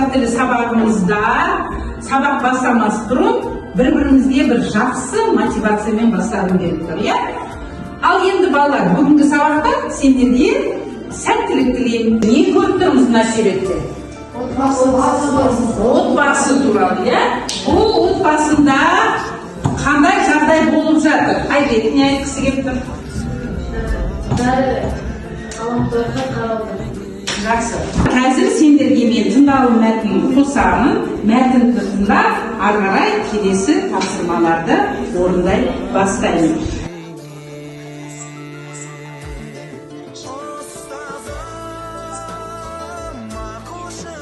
қазақ тілі сабағымызда сабақ бастамас бұрын бір-бірімізге бір жақсы мотивациямен бастағым келіп тұр, иә? Ал енді балалар, бүгінгі сабақта сендерге сәттілік тілеймін. Не көріп тұрмыз мына суретте? Отбасы туралы, иә? Бұл отбасында қандай жағдай болып жатыр? Айбек не айтқысы келіп тұр? Ғаламторға қаралды. Жақсы. Қазір сендерге мен тыңдалым мәтінін қосамын. Мәтінді тыңдап, ары қарай келесі тапсырмаларды орындай бастаймын.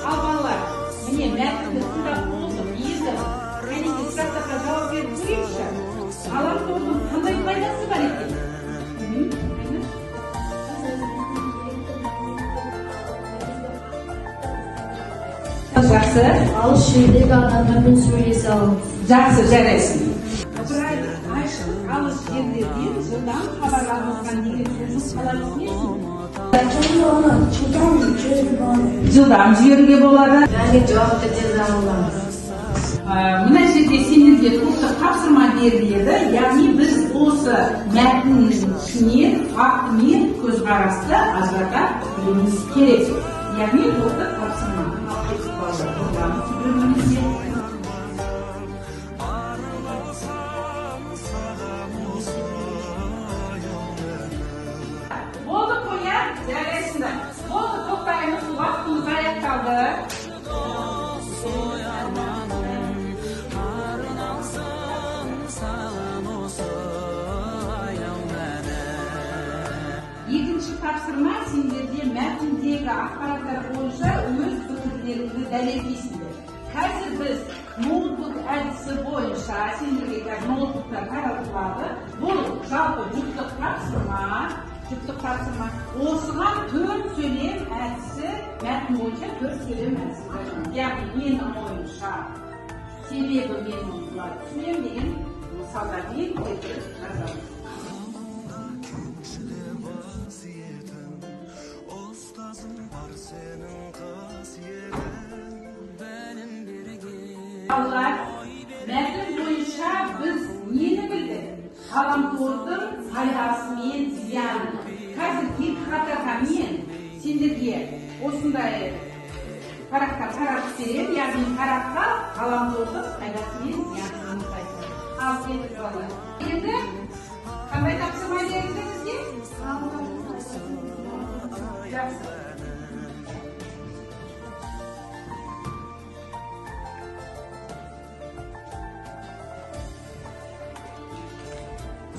Ал балалар, міне мәтінді тыңдап болдым, енді кәдімгі сұрақтарға жауап беріп көрейікші. Ғаламтордың қандай пайдасы бар екен? Жақсы. Алыс жердегі адамдармен сөйлесе аламыз. Жақсы, жарайсың. Алыс жерлерден жылдам хабар алынған деген сөзін қалай түсінесің? Жылдам жіберуге болады. Яғни жауапты тез ала аламыз. Мына жерде сендерге топтық тапсырма беріледі. Яғни біз осы мәтіннің ішінен факт мен көзқарасты ажырата білуіміз керек. Яғни топтық тапсырма. Болды қоя, жарайсыңдар. Болды, тоқтаймыз, уақытымыз аяқталды. Екінші тапсырма сендерде мәтіндегі ақпараттар бойынша өз пікірлеріңді дәлелдейсіңдер. Қазір біз ноутбук әдісі бойынша сендерге ноутбуктар таратылады. Бұл жалпы жұптық тапсырма. Осыған 4 сөйлем әдісі, мәтін бойынша 4 сөйлем әдісі. Яғни менің ойымша, себебі мен осылай түсінем деген мысалдармен келтіріп жазамыз. Балалар, мәтін бойынша біз нені білдік? Ғаламтордың пайдасы мен зияны. Қазір екі қатарға мен сендерге осындай парақтар таратып беремін, яғни параққа ғаламтордың пайдасы мен зияны анықтайсың. Ал келдік балалар. Енді қандай тапсырма берді бізге? Жақсы.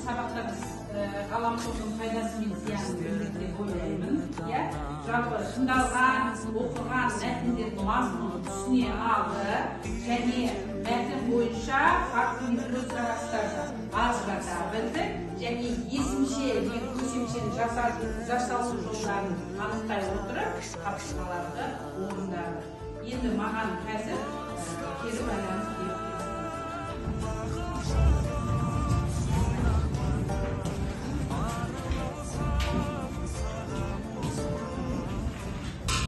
Сабақта біз ғаламтордың пайдасы мен зиянын білдік деп ойлаймын. Жалпы тыңдалған, оқыған мәтіндердің мазмұнын түсіне алды және мәтін бойынша факт мен көзқарастарды ажырата білді және есімше мен көсемшені жасалу жолдарын анықтай отырып тапсырмаларды орындады. Енді маған қазір